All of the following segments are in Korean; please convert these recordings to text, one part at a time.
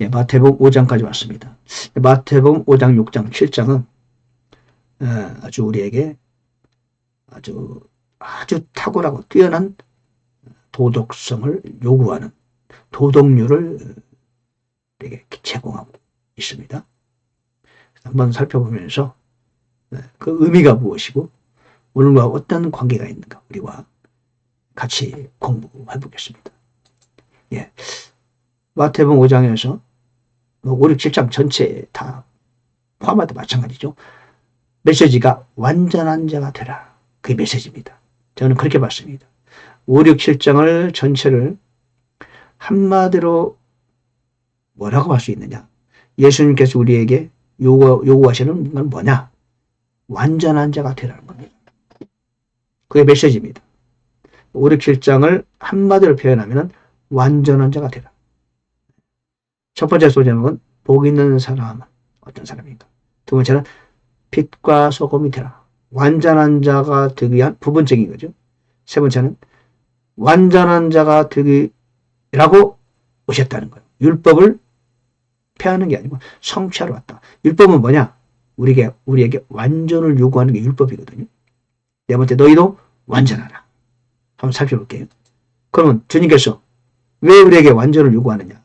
예, 마태복음 5장까지 왔습니다. 마태복음 5장, 6장, 7장은 아주 우리에게 아주 탁월하고 뛰어난 도덕성을 요구하는 도덕률을 우리에게 제공하고 있습니다. 한번 살펴보면서 그 의미가 무엇이고 오늘과 어떤 관계가 있는가 우리와 같이 공부해 보겠습니다. 예. 마태복음 5장에서 5, 6, 7장 전체 다 포함해도 마찬가지죠. 메시지가 완전한 자가 되라. 그게 메시지입니다. 저는 그렇게 봤습니다. 5, 6, 7장을 전체를 한마디로 뭐라고 할 수 있느냐. 예수님께서 우리에게 요구하시는 건 뭐냐. 완전한 자가 되라는 겁니다. 그게 메시지입니다. 5, 6, 7장을 한마디로 표현하면 완전한 자가 되라. 첫 번째 소제목은 복 있는 사람은 어떤 사람인가. 두 번째는 빛과 소금이 되라. 완전한 자가 되기 위한 부분적인 거죠. 세 번째는 완전한 자가 되기라고 오셨다는 거예요. 율법을 폐하는 게 아니고 성취하러 왔다. 율법은 뭐냐? 우리에게 완전을 요구하는 게 율법이거든요. 네 번째, 너희도 완전하라. 한번 살펴볼게요. 그러면 주님께서 왜 우리에게 완전을 요구하느냐?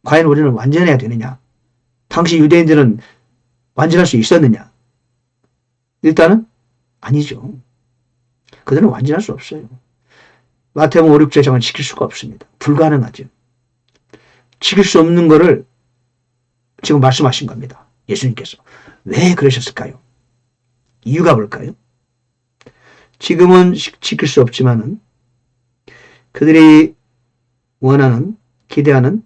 과연 우리는 완전해야 되느냐? 당시 유대인들은 완전할 수 있었느냐? 일단은 아니죠. 그들은 완전할 수 없어요. 마태복음 5, 6장을 지킬 수가 없습니다. 불가능하죠. 지킬 수 없는 거를 지금 말씀하신 겁니다. 예수님께서. 왜 그러셨을까요? 이유가 뭘까요? 지금은 지킬 수 없지만은 그들이 원하는, 기대하는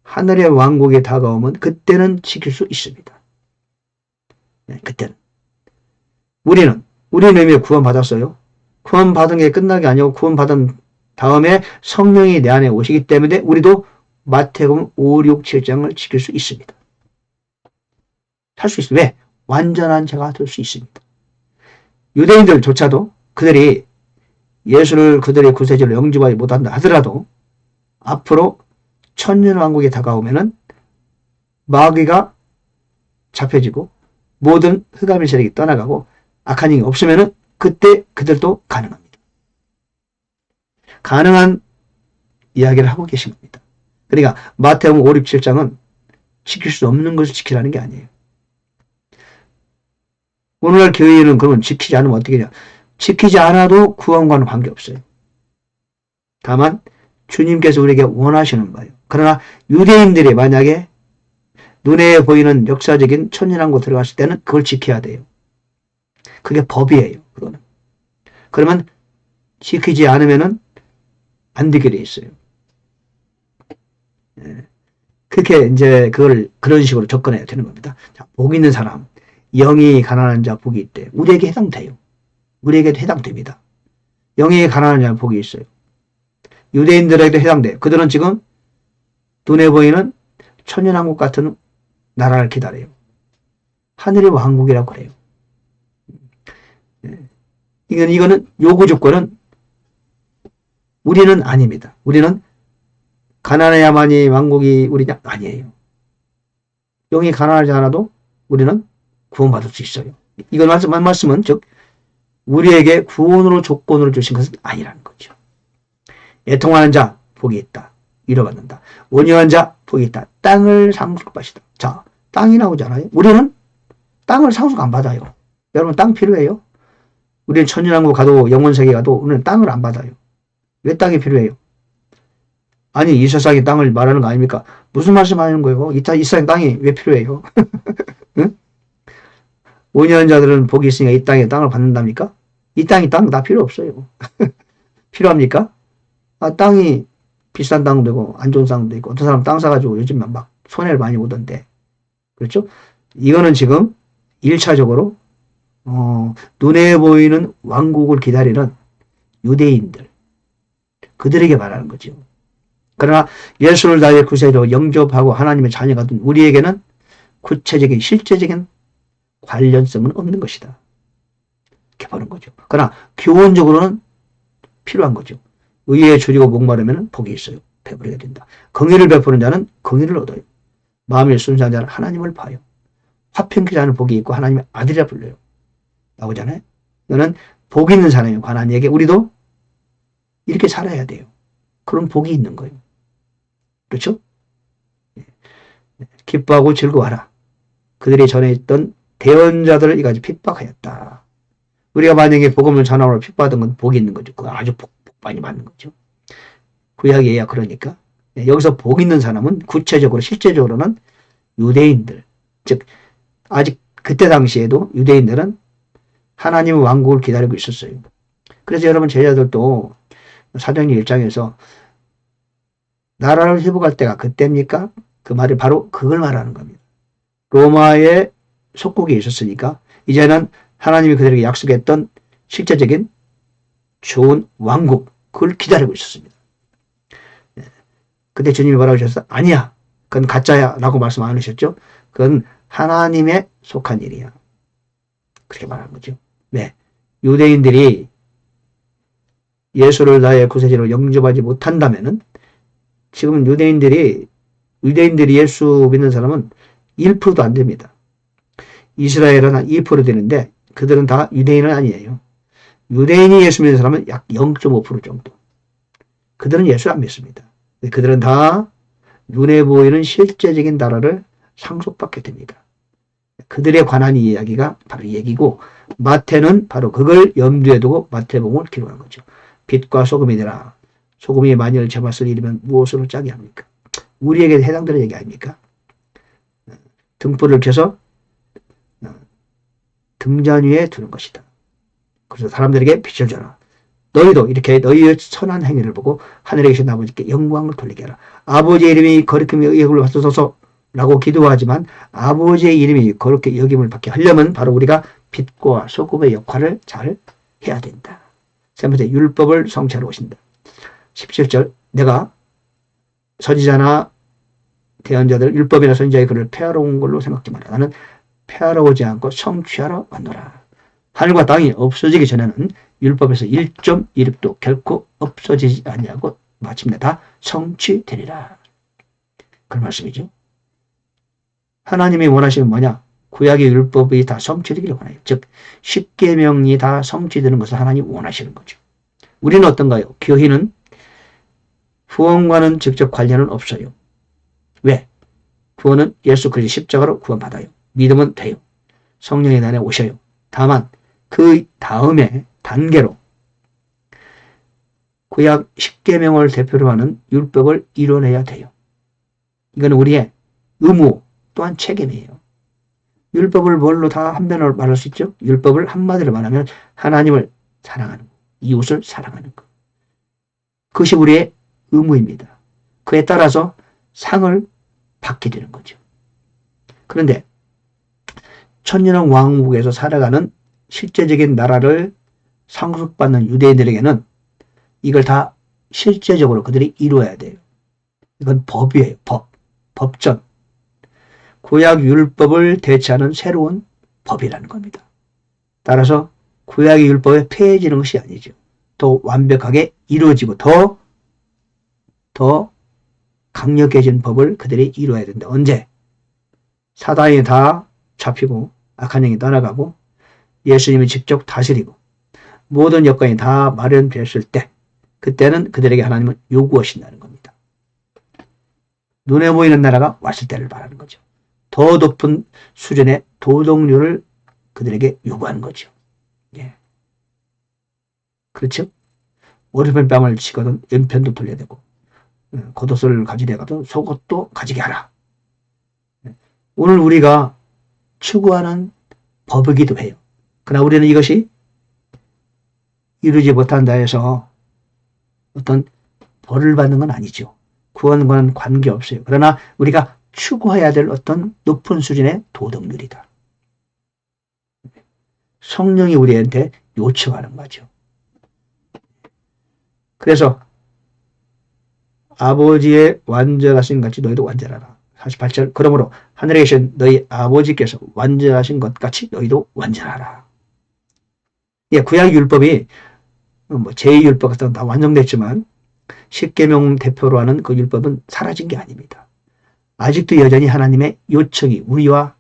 하늘의 왕국에 다가오면 그때는 지킬 수 있습니다. 네, 그때는. 우리는 이미 구원받았어요. 구원받은 게 끝난 게 아니고 구원받은 다음에 성령이 내 안에 오시기 때문에 우리도 마태복음 5, 6, 7장을 지킬 수 있습니다. 할 수 있어요. 왜? 완전한 자가 될 수 있습니다. 유대인들조차도 그들이 예수를 그들의 구세주로 영접하지 못한다 하더라도 앞으로 천년왕국에 다가오면은 마귀가 잡혀지고 모든 흑암의 세력이 떠나가고 악한 영이 없으면은 그때 그들도 가능합니다. 가능한 이야기를 하고 계신 겁니다. 그러니까 마태복음 5, 6, 7장은 지킬 수 없는 것을 지키라는 게 아니에요. 오늘날 교회는 그러면 지키지 않으면 어떻게 되냐. 지키지 않아도 구원과는 관계없어요. 다만 주님께서 우리에게 원하시는 바예요. 그러나 유대인들이 만약에 눈에 보이는 역사적인 천년왕국 들어갔을 때는 그걸 지켜야 돼요. 그게 법이에요. 그거는. 그러면 지키지 않으면은 안 되게 돼 있어요. 그렇게 이제 그런 식으로 접근해야 되는 겁니다. 자, 복 있는 사람, 영이 가난한 자 복이 있대. 우리에게 해당돼요. 우리에게도 해당됩니다. 영이 가난한 자 복이 있어요. 유대인들에게도 해당돼요. 그들은 지금 눈에 보이는 천년왕국 같은 나라를 기다려요. 하늘의 왕국이라고 그래요. 이거는 요구 조건은 우리는 아닙니다. 우리는 가난해야만이 왕국이 우리냐? 아니에요. 영이 가난하지 않아도 우리는 구원받을 수 있어요. 이걸 말씀은 즉 우리에게 구원으로 조건으로 주신 것은 아니라는 거죠. 애통하는 자 복이 있다. 위로받는다. 온유한 자 복이 있다. 땅을 상속받으시다. 자, 땅이 나오잖아요. 우리는 땅을 상속 안 받아요. 여러분 땅 필요해요? 우리는 천년왕국 가도 영원세계 가도 우리는 땅을 안 받아요. 왜 땅이 필요해요? 아니 이 세상의 땅을 말하는 거 아닙니까? 무슨 말씀하시는 거예요? 이 세상 땅이 왜 필요해요? 응? 온유한 자들은 복이 있으니까 이 땅에 땅을 받는답니까? 이 땅이 땅 다 필요 없어요. 필요합니까? 땅이 비싼 땅도 있고 안 좋은 땅도 있고 어떤 사람 땅 사가지고 요즘 막 손해를 많이 보던데 그렇죠? 이거는 지금 1차적으로 눈에 보이는 왕국을 기다리는 유대인들 그들에게 말하는 거죠. 그러나 예수를 나의 구세주로 영접하고 하나님의 자녀가 된 우리에게는 구체적인 실제적인 관련성은 없는 것이다. 이렇게 보는 거죠. 그러나 교훈적으로는 필요한 거죠. 의에 줄이고 목마르면 복이 있어요. 베풀게 된다. 긍휼을 베푸는 자는 긍휼을 얻어요. 마음이 순수한 자는 하나님을 봐요. 화평케 자는 복이 있고 하나님의 아들이라 불려요. 나오잖아요. 이거는 복 있는 사람에 관한 얘기. 우리도 이렇게 살아야 돼요. 그런 복이 있는 거예요. 그렇죠? 기뻐하고 즐거워하라. 그들이 전에 있던 대언자들을 이같이 핍박하였다. 우리가 만약에 복음을 전함으로 핍박하던 건 복이 있는 거죠. 그거 아주 복 많이 받는 거죠. 구약이에요. 그러니까 여기서 복 있는 사람은 구체적으로 실제적으로는 유대인들, 즉 아직 그때 당시에도 유대인들은 하나님의 왕국을 기다리고 있었어요. 그래서 여러분 제자들도 사도행전 1장에서 나라를 회복할 때가 그때입니까? 그 말이 바로 그걸 말하는 겁니다. 로마의 속국에 있었으니까 이제는 하나님이 그들에게 약속했던 실제적인 좋은 왕국, 그걸 기다리고 있었습니다. 그때 주님이 뭐라고 하셨어요? 아니야, 그건 가짜야 라고 말씀 안 하셨죠? 그건 하나님에 속한 일이야. 그렇게 말하는 거죠. 네, 유대인들이 예수를 나의 구세주로 영접하지 못한다면은 지금 유대인들이 예수 믿는 사람은 1%도 안 됩니다. 이스라엘은 한 2% 되는데 그들은 다 유대인은 아니에요. 유대인이 예수 믿는 사람은 약 0.5% 정도. 그들은 예수 안 믿습니다. 그들은 다 눈에 보이는 실제적인 나라를 상속받게 됩니다. 그들에 관한 이야기가 바로 이 얘기고, 마태는 바로 그걸 염두에 두고 마태복음을 기록한 거죠. 빛과 소금이 되라. 소금이 만일 제 맛을 잃으면 무엇으로 짜게 합니까? 우리에게 해당되는 얘기 아닙니까? 등불을 켜서 등잔 위에 두는 것이다. 그래서 사람들에게 빛을 줘라. 너희도 이렇게 너희의 선한 행위를 보고 하늘에 계신 아버지께 영광을 돌리게 하라. 아버지의 이름이 거룩히 여김을 받소서 라고 기도하지만 아버지의 이름이 거룩히 여김을 받게 하려면 바로 우리가 빛과 소금의 역할을 잘 해야 된다. 세 번째, 율법을 성취하러 오신다. 17절, 내가 선지자나 대언자들, 율법이나 선지자의 글을 폐하러 온 걸로 생각지 마라. 나는 폐하러 오지 않고 성취하러 왔노라. 하늘과 땅이 없어지기 전에는 율법에서 1.1획도 결코 없어지지 아니하고 마침내 다 성취되리라. 그런 말씀이죠. 하나님이 원하시는 뭐냐? 구약의 율법이 다 성취되기를 원해요. 즉 10계명이 다 성취되는 것을 하나님이 원하시는 거죠. 우리는 어떤가요? 교회는 구원과는 직접 관련은 없어요. 왜? 구원은 예수 그리스도 십자가로 구원받아요. 믿으면 돼요. 성령의 날에 오셔요. 다만 그 다음에 단계로 구약 10계명을 대표로 하는 율법을 이뤄내야 돼요. 이건 우리의 의무 또한 책임이에요. 율법을 뭘로 다 한변으로 말할 수 있죠? 율법을 한마디로 말하면 하나님을 사랑하는 것, 이웃을 사랑하는 것. 그것이 우리의 의무입니다. 그에 따라서 상을 받게 되는 거죠. 그런데 천년왕 왕국에서 살아가는 실제적인 나라를 상속받는 유대인들에게는 이걸 다 실제적으로 그들이 이루어야 돼요. 이건 법이에요. 법전. 구약 율법을 대체하는 새로운 법이라는 겁니다. 따라서 구약의 율법에 폐해지는 것이 아니죠. 더 완벽하게 이루어지고 더 강력해진 법을 그들이 이루어야 된다. 언제? 사단이 다 잡히고 악한 영이 떠나가고 예수님이 직접 다스리고 모든 여건이 다 마련되었을 때, 그때는 그들에게 하나님은 요구하신다는 겁니다. 눈에 보이는 나라가 왔을 때를 말하는 거죠. 더 높은 수준의 도덕률을 그들에게 요구하는 거죠. 예. 그렇죠? 오른편 뺨을 치거든 왼편도 돌려야 되고, 겉옷을 가지려가도 속옷도 가지게 하라. 오늘 우리가 추구하는 법이기도 해요. 그러나 우리는 이것이 이루지 못한다 해서 어떤 벌을 받는 건 아니죠. 구원과는 관계없어요. 그러나 우리가 추구해야 될 어떤 높은 수준의 도덕률이다. 성령이 우리한테 요청하는 거죠. 그래서 아버지의 완전하신 같이 너희도 완전하라. 48절, 그러므로 하늘에 계신 너희 아버지께서 완전하신 것 같이 너희도 완전하라. 예, 구약 율법이 제2율법 같은 건 다 완성됐지만 십계명 대표로 하는 그 율법은 사라진 게 아닙니다. 아직도 여전히 하나님의 요청이 우리와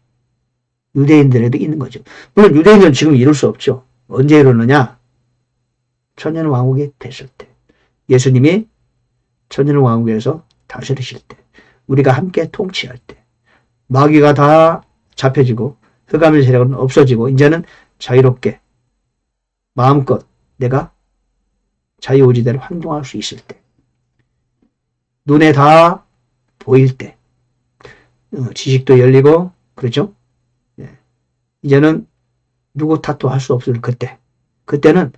유대인들에도 있는 거죠. 물론 유대인은 지금 이룰 수 없죠. 언제 이루느냐? 천년왕국이 됐을 때. 예수님이 천년왕국에서 다스리실 때. 우리가 함께 통치할 때. 마귀가 다 잡혀지고 흑암의 세력은 없어지고 이제는 자유롭게 마음껏 내가 자유의지대로 활동할 수 있을 때. 눈에 다 보일 때. 지식도 열리고 그렇죠? 이제는 누구 탓도 할 수 없을 그때. 그때는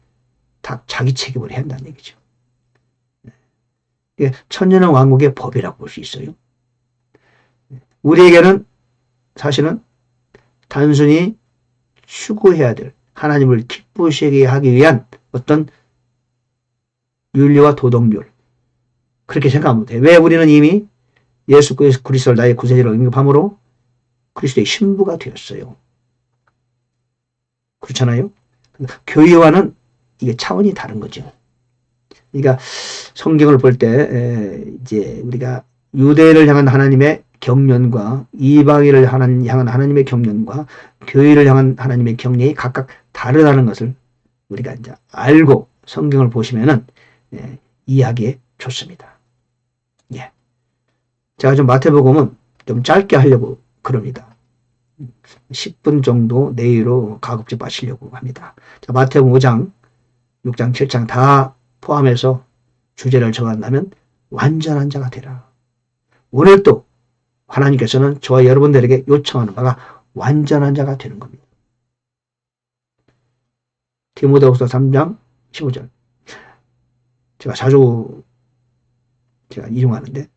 다 자기 책임을 해야 한다는 얘기죠. 천년의 왕국의 법이라고 볼 수 있어요. 우리에게는 사실은 단순히 추구해야 될 하나님을 기쁘시게 하기 위한 어떤 윤리와 도덕률 그렇게 생각하면 못해요. 왜 우리는 이미 예수 그리스도를 나의 구세주로 영접함으로 그리스도의 신부가 되었어요. 그렇잖아요. 교회와는 이게 차원이 다른 거죠. 그러니까 성경을 볼 때 이제 우리가 유대를 향한 하나님의 경륜과 이방인을 향한 하나님의 경륜과 교회를 향한 하나님의 경륜이 각각 다르다는 것을 우리가 이제 알고 성경을 보시면은 이해하기에 좋습니다. 예. 제가 좀 마태복음은 좀 짧게 하려고 그럽니다. 10분 정도 내외로 가급적 마시려고 합니다. 자, 마태복음 5장, 6장, 7장 다 포함해서 주제를 정한다면 완전한 자가 되라. 오늘도 하나님께서는 저와 여러분들에게 요청하는 바가 완전한 자가 되는 겁니다. 디모데후서 3장 15절. 제가 자주 인용하는데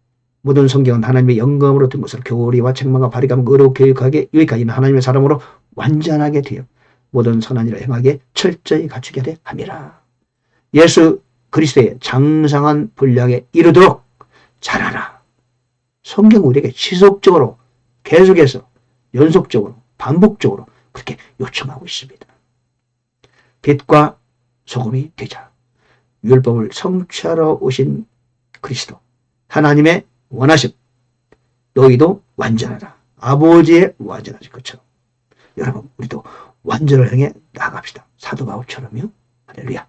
모든 성경은 하나님의 영감으로 된 것을 교리와 책망과 바리감 의로 교육하게 유익하게 있는 하나님의 사람으로 완전하게 되어 모든 선한 일을 행하게 철저히 갖추게 되 함이라. 예수 그리스도의 장성한 분량에 이르도록 잘하라. 성경 우리에게 지속적으로 계속해서 연속적으로 반복적으로 그렇게 요청하고 있습니다. 빛과 소금이 되자. 율법을 성취하러 오신 그리스도 하나님의 원하심 너희도 완전하라. 아버지의 완전하신 것처럼 여러분 우리도 완전을 향해 나아갑시다. 사도 바울처럼요. 할렐루야.